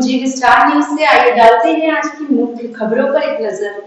जी star news से आइए डालते हैं आज की मुख्य खबरों पर एक नजर।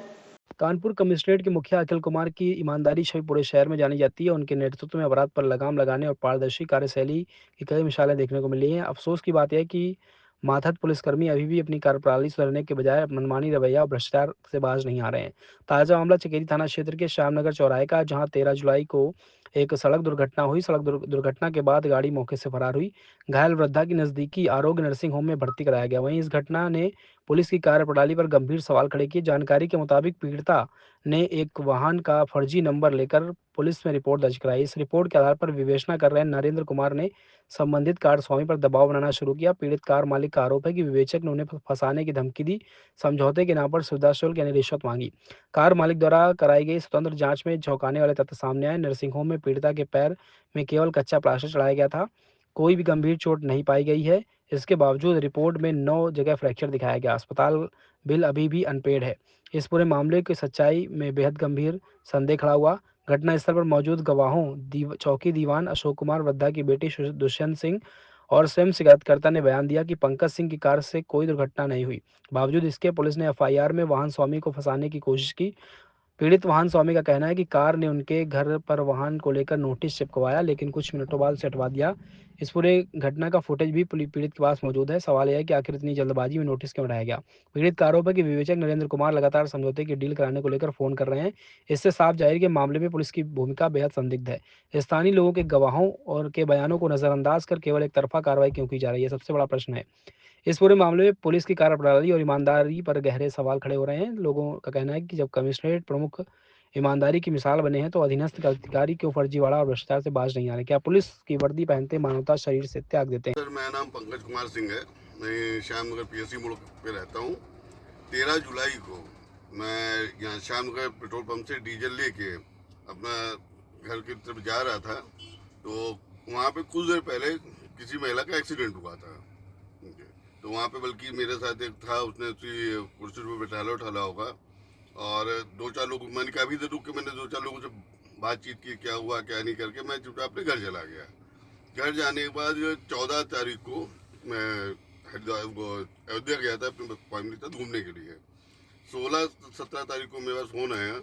कानपुर कमिश्नरेट के मुखिया अखिल कुमार की ईमानदारी छवि पूरे शहर में जानी जाती है। उनके नेतृत्व में अपराध पर लगाम लगाने और पारदर्शी कार्यशैली की कई मिसालें देखने को मिली हैं। अफसोस की बात यह है कि माथद पुलिसकर्मी अभी भी अपनी कार्यप्रणाली सुधारने के बजाय मनमानी रवैया और भ्रष्टाचार से बाज नहीं आ रहे हैं। ताज़ा मामला चकेरी थाना क्षेत्र के श्यामनगर चौराहे का, जहां 13 जुलाई को एक सड़क दुर्घटना हुई। सड़क दुर्घटना के बाद गाड़ी मौके से फरार हुई। घायल वृद्धा की नजदीकी आरोग्य नर्सिंग होम में भर्ती कराया गया। वहीं इस घटना ने पुलिस की कार्यप्रणाली पर गंभीर सवाल खड़े किए। जानकारी के मुताबिक पीड़िता ने एक वाहन का फर्जी नंबर लेकर पुलिस में रिपोर्ट दर्ज कराई। इस रिपोर्ट के आधार पर विवेचना कर रहे नरेंद्र कुमार ने संबंधित कार स्वामी पर दबाव बनाना शुरू किया। पीड़ित कार मालिक का आरोप है कि विवेचक ने उन्हें फंसाने की धमकी दी, समझौते के नाम पर सुविधा शुल्क यानी रिश्वत मांगी। कार मालिक द्वारा कराई गई स्वतंत्र जांच में चौंकाने वाले तथ्य सामने आए। नर्सिंग होम में पीड़िता के पैर में केवल कच्चा प्लास्टर चढ़ाया गया था। कोई भी गंभीर चोट नहीं पाई गई है। इसके बावजूद रिपोर्ट में 9 जगह फ्रैक्चर दिखाया गया। अस्पताल बिल अभी भी अनपेड है। इस पूरे मामले की सच्चाई में बेहद गंभीर संदेह खड़ा हुआ। घटनास्थल पर मौजूद गवाहों चौकी दीवान अशोक कुमार, वृद्धा की बेटी दुष्यंत सिंह और स्वयं शिकायतकर्ता ने बयान दिया कि पंकज सिंह की कार से कोई दुर्घटना नहीं हुई। बावजूद इसके पुलिस ने एफआईआर में वाहन स्वामी को फंसाने की कोशिश की। पीड़ित वाहन स्वामी का कहना है कि कार ने उनके घर पर वाहन को लेकर नोटिस चिपकवाया, लेकिन कुछ मिनटों बाद से हटवा दिया। इस पूरे घटना का फुटेज भी पीड़ित के पास मौजूद है। सवाल यह है कि आखिर इतनी जल्दबाजी में नोटिस क्यों हटाया गया। पीड़ित का आरोप है कि विवेचक नरेंद्र कुमार लगातार समझौते की डील कराने को लेकर फोन कर रहे हैं। इससे साफ जाहिर है कि मामले में पुलिस की भूमिका बेहद संदिग्ध है। स्थानीय लोगों के गवाहों और के बयानों को नजरअंदाज कर केवल एक तरफा कार्रवाई क्यों की जा रही है, सबसे बड़ा प्रश्न है। इस पूरे मामले में पुलिस की कार्यप्रणाली और ईमानदारी पर गहरे सवाल खड़े हो रहे हैं। लोगों का कहना है कि जब कमिश्नरेट प्रमुख ईमानदारी की मिसाल बने हैं, तो अधीनस्थ अधिकारी क्यों फर्जीवाड़ा और भ्रष्टाचार से बाज नहीं आ रहे। क्या पुलिस की वर्दी पहनते मानवता शरीर से त्याग देते हैं? सर, मेरा नाम पंकज कुमार सिंह है। मैं श्यामनगर पीएससी मोड़ पे रहता हूँ। 13 जुलाई को मैं यहाँ श्यामनगर पेट्रोल पंप से डीजल लेके अपना घर की तरफ जा रहा था, तो वहाँ पे कुछ देर पहले किसी महिला का एक्सीडेंट हुआ था। तो वहाँ पे बल्कि मेरे साथ एक था, उसने उसी कुर्सी पर बैठाला उठाला होगा, और 2-4 लोग, मैंने काफ़ी देर रुक के मैंने 2-4 लोगों से बातचीत की, क्या हुआ क्या नहीं करके मैं चुपचाप अपने घर चला गया। घर जाने के बाद 14 तारीख को मैं अयोध्या गया था अपनी फैमिली के साथ घूमने के लिए। 16-17 तारीख को मेरे पास फ़ोन आया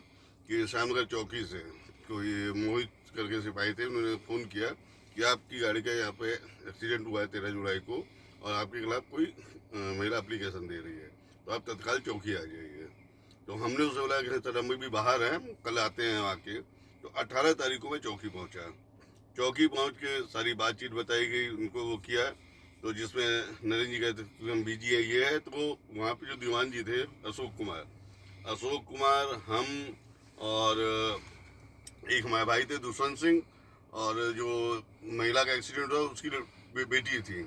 कि श्यामनगर चौकी से कोई मोहित करके सिपाही थे, उन्होंने फ़ोन किया कि आपकी गाड़ी का यहाँ पे एक्सीडेंट हुआ है 13 जुलाई को, और आपके खिलाफ कोई महिला एप्लीकेशन दे रही है, तो आप तत्काल चौकी आ जाइए। तो हमने उससे बोला कि सर हम भी बाहर हैं, कल आते हैं आके। तो 18 तारीख को मैं चौकी पहुँचा। चौकी पहुंच के सारी बातचीत बताई गई, उनको वो किया, तो जिसमें नरेंद्र जी कहते हम बीजी है ये है, तो वहाँ पे जो दीवान जी थे अशोक कुमार, हम और एक हमारे भाई थे दुष्यंत सिंह, और जो महिला का एक्सीडेंट हुआ उसकी बेटी थी।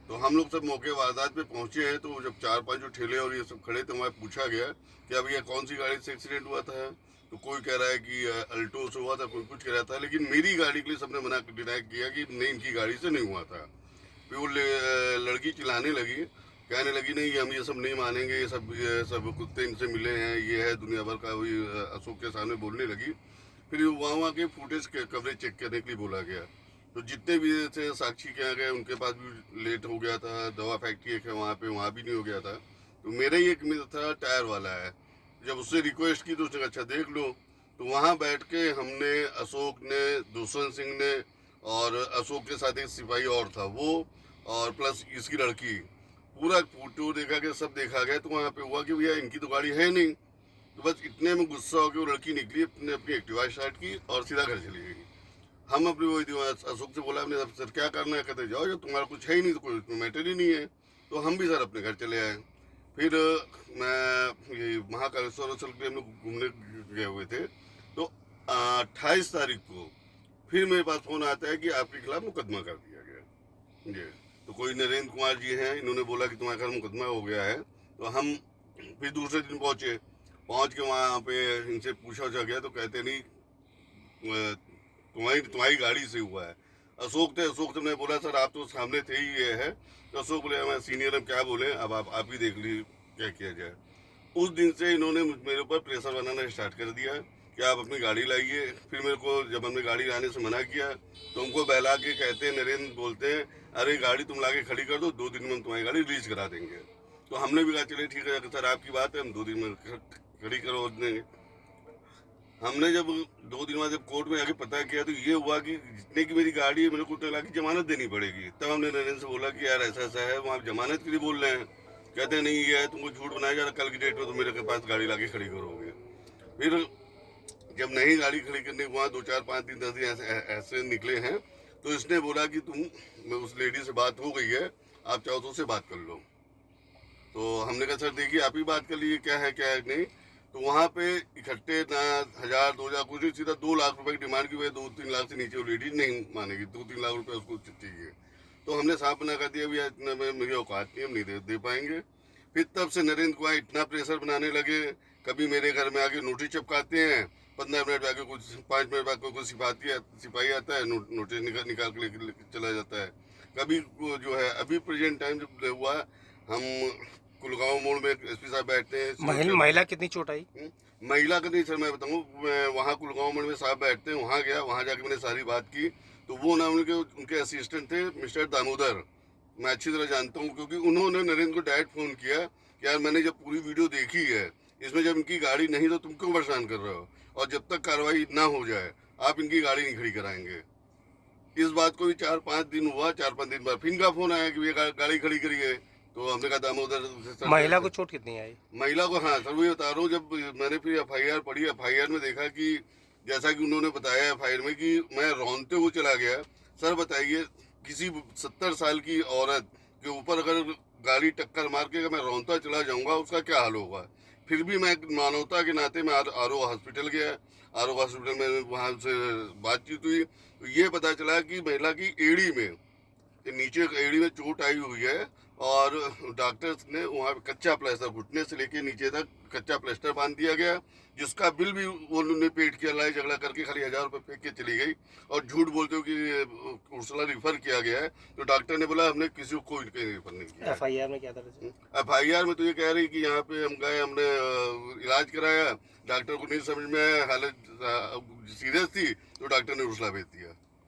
तो हम लोग सब मौके वारदात पे पहुंचे हैं। तो जब 4-5 जो ठेले और ये सब खड़े थे, वहाँ पूछा गया कि अब ये कौन सी गाड़ी से एक्सीडेंट हुआ था, तो कोई कह रहा है कि अल्टो से हुआ था, कोई कुछ कह रहा था, लेकिन मेरी गाड़ी के लिए सबने मना डिनाई किया कि नहीं, इनकी गाड़ी से नहीं हुआ था। फिर वो लड़की चिल्लाने लगी, कहने लगी नहीं हम ये सब नहीं मानेंगे, ये सब कुत्ते इनसे मिले हैं, ये है दुनिया भर का। वही अशोक के सामने बोलने लगी। फिर वहाँ के फुटेज के कवरेज चेक करने के लिए बोला गया। तो जितने भी थे साक्षी के यहाँ गए, उनके पास भी लेट हो गया था। दवा फैक्ट्री एक है वहाँ पे, वहाँ भी नहीं हो गया था। तो मेरा ही एक मित्र था, टायर वाला है, जब उससे रिक्वेस्ट की तो उसने अच्छा देख लो। तो वहाँ बैठ के हमने, अशोक ने, दुष्यंत सिंह ने, और अशोक के साथ एक सिपाही और था वो, और प्लस इसकी लड़की, पूरा फोटो देखा गया, सब देखा गया। तो वहाँ पे हुआ कि भैया इनकी तो गाड़ी है नहीं। तो बस इतने में गुस्सा हो गया, वो लड़की निकली, अपनी एक्टिवा स्टार्ट की और सीधा घर चली गई। हम अपनी वही अशोक से बोला, हमने सर क्या करना है, कहते जाओ, जब तुम्हारा कुछ है ही नहीं तो कोई मैटर ही नहीं है। तो हम भी सर अपने घर चले आए। फिर मैं ये महाकालेश्वर के हम लोग घूमने गए हुए थे। तो 28 तारीख को फिर मेरे पास फ़ोन आता है कि आपके खिलाफ मुकदमा कर दिया गया जी। तो कोई नरेंद्र कुमार जी हैं, इन्होंने बोला कि तुम्हारे खिलाफ मुकदमा हो गया है। तो हम फिर दूसरे दिन पहुँच के वहाँ पे इनसे पूछा गया, तो कहते नहीं तुम्हारी गाड़ी से हुआ है। अशोक से मैंने बोला सर आप तो सामने थे ही, ये है। तो अशोक बोले मैं सीनियर, हम क्या बोले, अब आप ही देख लीजिए क्या किया जाए। उस दिन से इन्होंने मेरे ऊपर प्रेशर बनाना स्टार्ट कर दिया कि आप अपनी गाड़ी लाइए। फिर मेरे को जब हमने गाड़ी लाने से मना किया, तो हमको बहला के कहते हैं, नरेंद्र बोलते हैं, अरे गाड़ी तुम लाके खड़ी कर दो, 2 दिन में हम तुम्हारी गाड़ी रिलीज करा देंगे। तो हमने भी कहा चलिए ठीक है सर आपकी बात है, हम 2 दिन में खड़ी करो देंगे। हमने जब 2 दिन बाद जब कोर्ट में आके पता किया तो ये हुआ कि जितने की मेरी गाड़ी है मेरे को टला की जमानत देनी पड़ेगी। तब हमने नरेंद्र से बोला कि यार ऐसा ऐसा है, वहाँ जमानत के लिए बोल रहे हैं। कहते हैं नहीं ये है तुमको झूठ बनाया जा रहा, कल की डेट में तो मेरे पास गाड़ी लाके खड़ी करोगे। फिर जब नहीं गाड़ी खड़ी करने के वहाँ 2, 4, 5 दिन 10 दिन ऐसे निकले हैं तो इसने बोला कि तुम उस लेडी से बात हो गई है, आप चाहो तो उससे बात कर लो। तो हमने कहा सर देखिए आप ही बात कर लीजिए क्या है नहीं। तो वहाँ पे इकट्ठे ना 1000 2000 कुछ नहीं, सीधा 2 लाख रुपए की डिमांड की वजह 2-3 लाख से नीचे वो लेडीज नहीं मानेगी, 2-3 लाख रुपए उसको चाहिए। तो हमने साफ मना कर दिया भैया इतना में मुझे औकात नहीं, हम नहीं दे पाएंगे। फिर तब से नरेंद्र को इतना प्रेशर बनाने लगे, कभी मेरे घर में आके नोटिस चिपकाते हैं, 15 मिनट आके कुछ 5 मिनट बाद कुछ सिपाही आता है, नोटिस निकाल के लेके चला जाता है। कभी जो है अभी प्रेजेंट टाइम जब हुआ, हम कुलगांव मोड़ में एसपी साहब बैठते हैं। महिला कितनी चोट आई? महिला का नहीं सर मैं बताऊँ, वहाँ कुलगांव मोड़ में साहब बैठते हैं, वहाँ गया, वहाँ जाके मैंने सारी बात की। तो वो नाम उनके असिस्टेंट थे मिस्टर दामोदर, मैं अच्छी तरह जानता हूँ क्योंकि उन्होंने नरेंद्र को डायरेक्ट फ़ोन किया कि यार मैंने जब पूरी वीडियो देखी है इसमें जब इनकी गाड़ी नहीं तो तुम क्यों परेशान कर रहे हो, और जब तक कार्रवाई ना हो जाए आप इनकी गाड़ी नहीं खड़ी कराएंगे। इस बात को भी 4-5 दिन हुआ, 4-5 दिन बाद फिर इनका फोन आया कि ये गाड़ी खड़ी करिए। तो हमने कहा दामोदर। महिला को चोट कितनी आई? महिला को हाँ सर वही बता रहा हूँ, जब मैंने फिर FIR पढ़ी, FIR में देखा कि जैसा कि उन्होंने बताया FIR में कि मैं रौनते हुए चला गया। सर बताइए किसी 70 साल की औरत के ऊपर अगर गाड़ी टक्कर मार के मैं रौनता चला जाऊंगा उसका क्या हाल होगा। फिर भी मैं मानवता के नाते मैं आरो हॉस्पिटल गया, आरो हॉस्पिटल में वहाँ से बातचीत हुई तो ये पता चला कि महिला की एड़ी में नीचे एड़ी में चोट आई हुई है और डॉक्टर्स ने वहाँ कच्चा प्लास्टर घुटने से लेके नीचे तक कच्चा प्लास्टर बांध दिया गया, जिसका बिल भी उन्होंने पेड किया, लड़ाई झगड़ा करके खाली 1000 रुपये फेंक के चली गई। और झूठ बोलते हो कि उर्सला रिफर किया गया है, तो डॉक्टर ने बोला हमने किसी को कोई रिफर नहीं किया। FIR में क्या दर्ज है? FIR में तो ये कह रही कि यहाँ पे हम गए, हमने इलाज कराया, डॉक्टर को नहीं समझ में आया, हालत सीरियस थी तो डॉक्टर ने उर्सला भेज दिया।